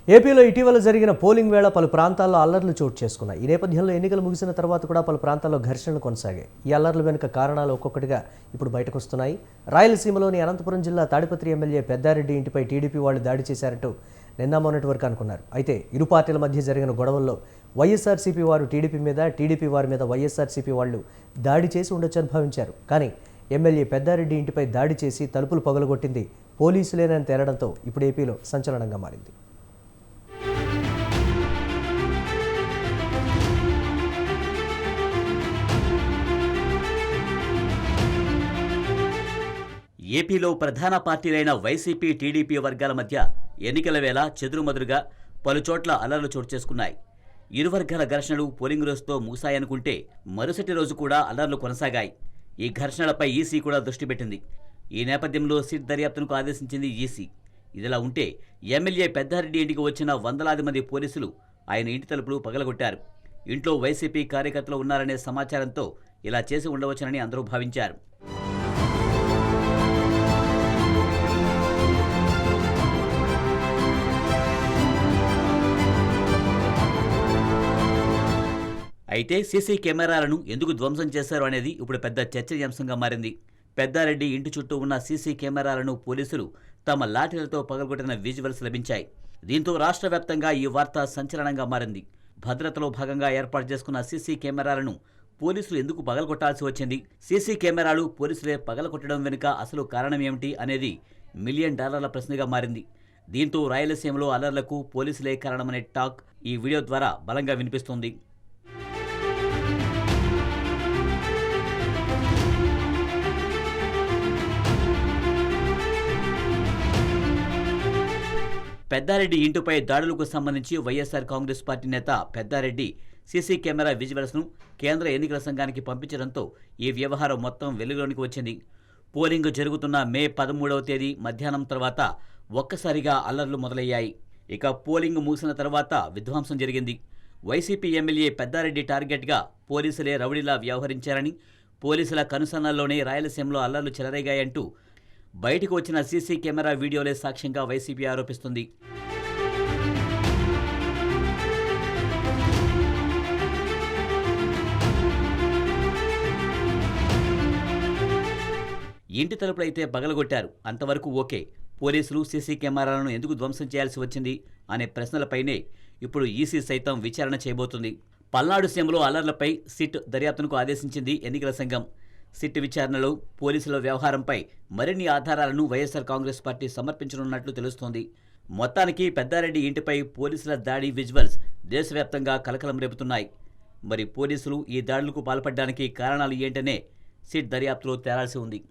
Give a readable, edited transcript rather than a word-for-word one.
ఏపీలో ఇటీవల జరిగిన పోలింగ్ వేళ పలు ప్రాంతాల్లో అల్లర్లు చోటు చేసుకున్నాయి. ఈ నేపథ్యంలో ఎన్నికలు ముగిసిన తర్వాత కూడా పలు ప్రాంతాల్లో ఘర్షణలు కొనసాగాయి. ఈ అల్లర్ల వెనుక కారణాలు ఒక్కొక్కటిగా ఇప్పుడు బయటకు వస్తున్నాయి. రాయలసీమలోని అనంతపురం జిల్లా తాడిపత్రి ఎమ్మెల్యే పెద్దారెడ్డి ఇంటిపై టీడీపీ వాళ్ళు దాడి చేశారంటూ నిన్న మొన్నటి వరకు అనుకున్నారు. అయితే ఇరు పార్టీల మధ్య జరిగిన గొడవల్లో వైఎస్ఆర్సీపీ వారు టీడీపీ మీద, టీడీపీ వారి మీద వైఎస్ఆర్సీపీ వాళ్ళు దాడి చేసి ఉండొచ్చని భావించారు. కానీ ఎమ్మెల్యే పెద్దారెడ్డి ఇంటిపై దాడి చేసి తలుపులు పగలగొట్టింది పోలీసులేనని తేలడంతో ఇప్పుడు ఏపీలో సంచలనంగా మారింది. ఏపీలో ప్రధాన పార్టీలైన వైసీపీ, టీడీపీ వర్గాల మధ్య ఎన్నికల వేళ చెదురుమదురుగా పలుచోట్ల అల్లర్లు చోటు చేసుకున్నాయి. ఇరు వర్గాల ఘర్షణలు పోలింగ్ రోజుతో ముగిశాయనుకుంటే మరుసటి రోజు కూడా అల్లర్లు కొనసాగాయి. ఈ ఘర్షణలపై ఈసీ కూడా దృష్టి పెట్టింది. ఈ నేపథ్యంలో సిట్ దర్యాప్తునకు ఆదేశించింది ఈసీ. ఇదిలా ఉంటే ఎమ్మెల్యే పెద్దారెడ్డి ఇంటికి వచ్చిన వందలాది మంది పోలీసులు ఆయన ఇంటి తలుపులు పగలగొట్టారు. ఇంట్లో వైసీపీ కార్యకర్తలు ఉన్నారనే సమాచారంతో ఇలా చేసి ఉండవచ్చునని అందరూ భావించారు. అయితే సీసీ కెమెరాలను ఎందుకు ధ్వంసం చేశారు అనేది ఇప్పుడు పెద్ద చర్చనీయాంశంగా మారింది. పెద్దారెడ్డి ఇంటి చుట్టూ ఉన్న సీసీ కెమెరాలను పోలీసులు తమ లాఠీలతో పగలగొట్టిన విజువల్స్ లభించాయి. దీంతో రాష్ట్ర వ్యాప్తంగా ఈ వార్త సంచలనంగా మారింది. భద్రతలో భాగంగా ఏర్పాటు చేసుకున్న సీసీ కెమెరాలను పోలీసులు ఎందుకు పగలగొట్టాల్సి వచ్చింది? సీసీ కెమెరాలు పోలీసులే పగలగొట్టడం వెనుక అసలు కారణం ఏమిటి అనేది $1 మిలియన్ ప్రశ్నగా మారింది. దీంతో రాయలసీమలో అల్లర్లకు పోలీసులే కారణమనే టాక్ ఈ వీడియో ద్వారా బలంగా వినిపిస్తోంది. పెద్దారెడ్డి ఇంటిపై దాడులకు సంబంధించి వైఎస్ఆర్ కాంగ్రెస్ పార్టీ నేత పెద్దారెడ్డి సీసీ కెమెరా విజువల్స్ను కేంద్ర ఎన్నికల సంఘానికి పంపించడంతో ఈ వ్యవహారం మొత్తం వెలుగులోనికి వచ్చింది. పోలింగ్ జరుగుతున్న మే 13వ తేదీ మధ్యాహ్నం తర్వాత ఒక్కసారిగా అల్లర్లు మొదలయ్యాయి. ఇక పోలింగ్ ముగిసిన తర్వాత విధ్వంసం జరిగింది. వైసీపీ ఎమ్మెల్యే పెద్దారెడ్డి టార్గెట్గా పోలీసులే రౌడీలా వ్యవహరించారని, పోలీసుల కనుసన్నల్లోనే రాయలసీమలో అల్లర్లు చెలరేగాయంటూ బయటకు వచ్చిన సీసీ కెమెరా వీడియోలే సాక్ష్యంగా వైసీపీ ఆరోపిస్తుంది. ఇంటి తలుపులైతే పగలగొట్టారు, అంతవరకు ఓకే. పోలీసులు సీసీ కెమెరాలను ఎందుకు ధ్వంసం చేయాల్సి వచ్చింది అనే ప్రశ్నలపైనే ఇప్పుడు ఈసీ సైతం విచారణ చేయబోతుంది. పల్నాడు సీమలో అల్లర్లపై సిట్ దర్యాప్తునకు ఆదేశించింది ఎన్నికల సంఘం. సిట్ విచారణలో పోలీసుల వ్యవహారంపై మరిన్ని ఆధారాలను వైఎస్ఆర్ కాంగ్రెస్ పార్టీ సమర్పించనున్నట్లు తెలుస్తోంది. మొత్తానికి పెద్దారెడ్డి ఇంటిపై పోలీసుల దాడి విజువల్స్ దేశవ్యాప్తంగా కలకలం రేపుతున్నాయి. మరి పోలీసులు ఈ దాడులకు పాల్పడడానికి కారణాలు ఏంటనే సిట్ దర్యాప్తులో తేలాల్సి ఉంది.